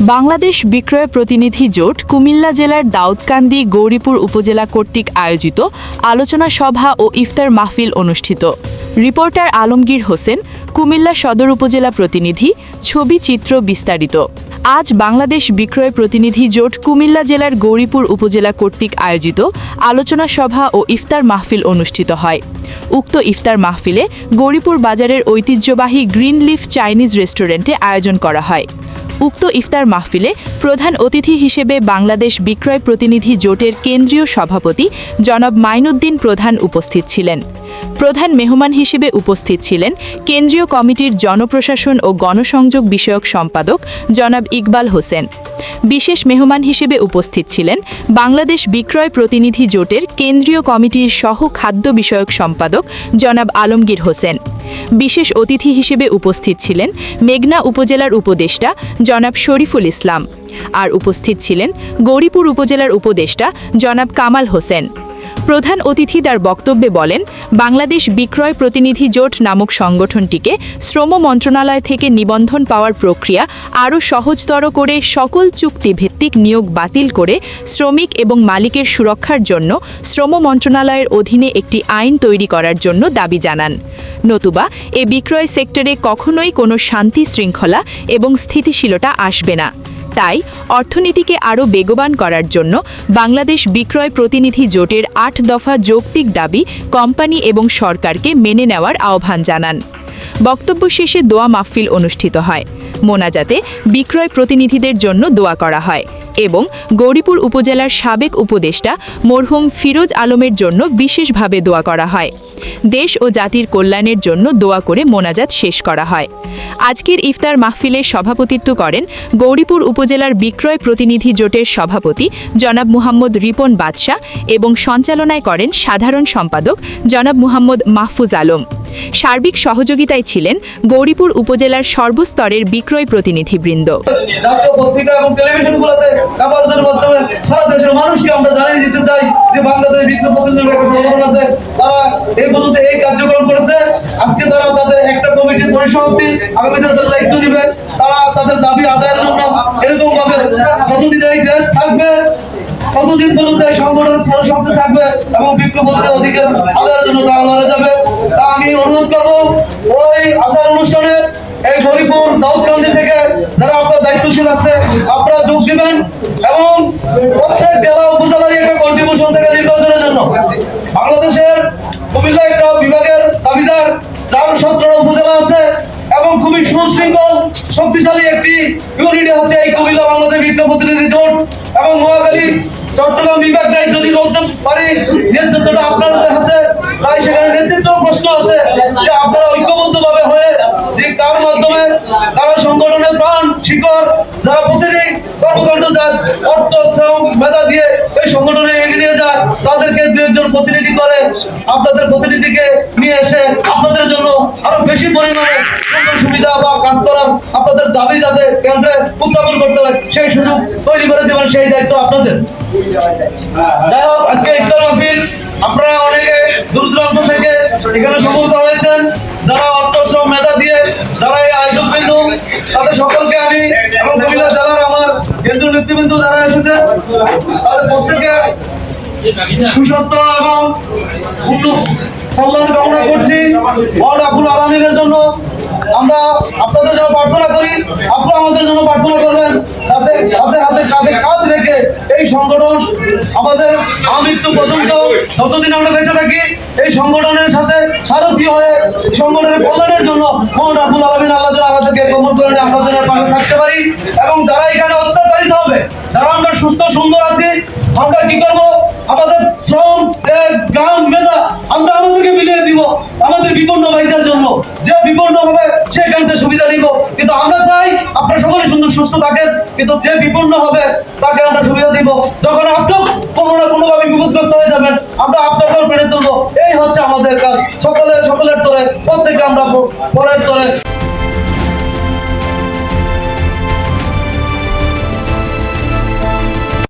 বাংলাদেশ বিক্রয় প্রতিনিধি জোট কুমিল্লা জেলার দাউদকান্দি গৌরীপুর উপজেলা কর্তৃক আয়োজিত আলোচনা সভা ও ইফতার মাহফিল অনুষ্ঠিত। রিপোর্টার আলমগীর হোসেন, কুমিল্লা সদর উপজেলা প্রতিনিধি, ছবি চিত্র বিস্তারিত। আজ বাংলাদেশ বিক্রয় প্রতিনিধি জোট কুমিল্লা জেলার গৌরীপুর উপজেলা কর্তৃক আয়োজিত আলোচনা সভা ও ইফতার মাহফিল অনুষ্ঠিত হয়। উক্ত ইফতার মাহফিলে গৌরীপুর বাজারের ঐতিহ্যবাহী গ্রিন লিফ চাইনিজ রেস্টুরেন্টে আয়োজন করা হয়। উক্ত ইফতার মাহফিলে প্রধান অতিথি হিসেবে বাংলাদেশ বিক্রয় প্রতিনিধি জোটের কেন্দ্রীয় সভাপতি জনাব মাইনুদ্দিন প্রধান উপস্থিত ছিলেন। প্রধান মেহমান হিসেবে উপস্থিত ছিলেন কেন্দ্রীয় কমিটির জনপ্রশাসন ও গণসংযোগ বিষয়ক সম্পাদক জনাব ইকবাল হোসেন। বিশেষ মেহমান হিসেবে উপস্থিত ছিলেন বাংলাদেশ বিক্রয় প্রতিনিধি জোটের কেন্দ্রীয় কমিটির সহ খাদ্য বিষয়ক সম্পাদক জনাব আলমগীর হোসেন। বিশেষ অতিথি হিসেবে উপস্থিত ছিলেন মেঘনা উপজেলার উপদেষ্টা জনাব শরীফুল ইসলাম। আর উপস্থিত ছিলেন গৌরীপুর উপজেলার উপদেষ্টা জনাব কামাল হোসেন। প্রধান অতিথি তার বক্তব্যে বলেন, বাংলাদেশ বিক্রয় প্রতিনিধি জোট নামক সংগঠনটিকে শ্রম মন্ত্রণালয় থেকে নিবন্ধন পাওয়ার প্রক্রিয়া আরও সহজতর করে সকল চুক্তিভিত্তিক নিয়োগ বাতিল করে শ্রমিক এবং মালিকের সুরক্ষার জন্য শ্রম মন্ত্রণালয়ের অধীনে একটি আইন তৈরি করার জন্য দাবি জানান। নতুবা এ বিক্রয় সেক্টরে কখনোই কোনো শান্তি শৃঙ্খলা এবং স্থিতিশীলতা আসবে না। তাই অর্থনীতিকে আরও বেগবান করার জন্য বাংলাদেশ বিক্রয় প্রতিনিধি জোটের ৮ দফা যৌক্তিক দাবি কোম্পানি এবং সরকারকে মেনে নেওয়ার আহ্বান জানান। বক্তব্য শেষে দোয়া মাহফিল অনুষ্ঠিত হয়। মোনাজাতে বিক্রয় প্রতিনিধিদের জন্য দোয়া করা হয় এবং গৌরীপুর উপজেলার সাবেক উপদেষ্টা মরহুম ফিরোজ আলমের জন্য বিশেষভাবে দোয়া করা হয়। দেশ ও জাতির কল্যাণের জন্য দোয়া করে মোনাজাত শেষ করা হয়। আজকের ইফতার মাহফিলে সভাপতিত্ব করেন গৌরীপুর উপজেলার বিক্রয় প্রতিনিধি জোটের সভাপতি জনাব মুহাম্মদ রিপন বাদশাহ এবং সঞ্চালনায় করেন সাধারণ সম্পাদক জনাব মুহাম্মদ মাহফুজ আলম। সার্বিক সহযোগিতায় ছিলেন গৌরীপুর উপজেলার সর্বস্তরের বিক্রয় প্রতিনিধিবৃন্দ। জাতীয় পত্রিকা এবং টেলিভিশনগুলোতে কাগজের মাধ্যমে সারা দেশের মানুষকে আমরা জানিয়ে দিতে চাই যে বাংলাদেশ বিক্রয় প্রতিনিধির একটা সংগঠন আছে, তারা এই পর্যন্ত এই কার্যক্রম করেছে। আজকে তারা তাদের একটা কমিটির পরিসমাপ্তি, আগামী দিনে তারা দায়িত্ব নেবে। তারা তাদের দাবি আদায়ের জন্য এরকম ভাবে যতদিন এই দেশ থাকবে ততদিন পর্যন্ত এই সংগঠন পরিসমাপ্তি থাকবে এবং বিক্রয় প্রতিনিধির অধিকার আদায়ের জন্য তারা লড়ে যাবে। তা আমি অনুরোধ করবো ওই আচার অনুষ্ঠানে এই গৌরীপুর দাউদকান্দি থেকে যারা আপনার দায়িত্বশীল আছে আপনারা যোগ দিবেন এবং প্রত্যেক জেলা উপজেলারই একটা কন্ট্রিবিউশন থেকে নির্বাচনের জন্য বাংলাদেশের কুমিল্লা একটা বিভাগের দাবিদার 17টা উপজেলা আছে এবং খুবই সুশৃঙ্খল শক্তিশালী একটি ইউনিটি হচ্ছে এই কুমিল্লা বাংলাদেশ বিক্রয় প্রতিনিধি জোট এবং নোয়াখালী চট্টগ্রাম বিভাগটাই যদি বলতে পারি নেতৃত্বটা আপনাদের হাতে। তাই সেখানে নেতৃত্ব প্রশ্ন আছে যে আপনারা ঐক্যবদ্ধভাবে হয়ে যে কার মাধ্যমে কারো সংগঠনের প্রাণ শিকড় যারা প্রতিটি কর্মকাণ্ড যায় অর্থ শ্রম মেধা দিয়ে এই সংগঠনে এগিয়ে নিয়ে যায় তাদেরকে দু একজন প্রতিনিধি করে আপনাদের প্রতিনিধিকে নিয়ে এসে আপনাদের জন্য আরো বেশি পরিমাণে সুবিধা বা কাজ করার আপনাদের দাবি যাতে কেন্দ্রে উত্থাপন করতে পারে সেই সুযোগ তৈরি করে দেবেন, সেই দায়িত্ব আপনাদের। যাই হোক, আজকে ইফতার মাহফিল আপনারা অনেকে দূর দূরান্ত থেকে এখানে সমবেত হয়েছেন, যারা অর্থ শ্রম মেধা দিয়ে যারা এই আয়োজক বিন্দু তাদের সকলকে আমি এবং কুমিল্লা জেলার আমার কেন্দ্রীয় নেতৃবৃন্দ যারা এসেছে তাদের প্রত্যেকে সুস্বাস্থ্য এবং কল্যাণ কামনা করছি। মহান আব্বুল আলামিনের জন্য আমরা আপনাদের জন্য প্রার্থনা করি, আপনারা আমাদের জন্য প্রার্থনা করবেন যাতে হাতে হাতে কাঁধে কাঁধ রেখে এই সংগঠন আমাদের আমৃত্যু পর্যন্ত যতদিন আমরা বেঁচে থাকি এই সংগঠনের সাথে সারথি হয়ে সংগঠনের কল্যাণের জন্য মহান আব্বুল আলামিন আল্লাহ যেন আমাদেরকে কবুল করে নিয়ে আমরা যেন পাশে থাকতে পারি এবং যারা এখানে অত্যাচারিত হবে, যারা আমরা সুস্থ সুন্দর আছি, আমরা কি করবো আমাদের শ্রম গ্রাম মেধা আমরা আমাদেরকে মিলিয়ে দিব আমাদের বিপন্ন ভাইদের জন্য। যে বিপন্ন হবে সেখান থেকে সুবিধা নিব, কিন্তু আমরা চাই আপনারা সকলে সুন্দর সুস্থ থাকেন, কিন্তু যে বিপন্ন হবে তাকে আমরা সুবিধা দিব। যখন আপনিও কোনো না কোনোভাবে বিপদগ্রস্ত হয়ে যাবেন আমরা আপনাকেও পেরে তুলবো। এই হচ্ছে আমাদের কাজ, সকলের তরে প্রত্যেকে আমরা পরের তরে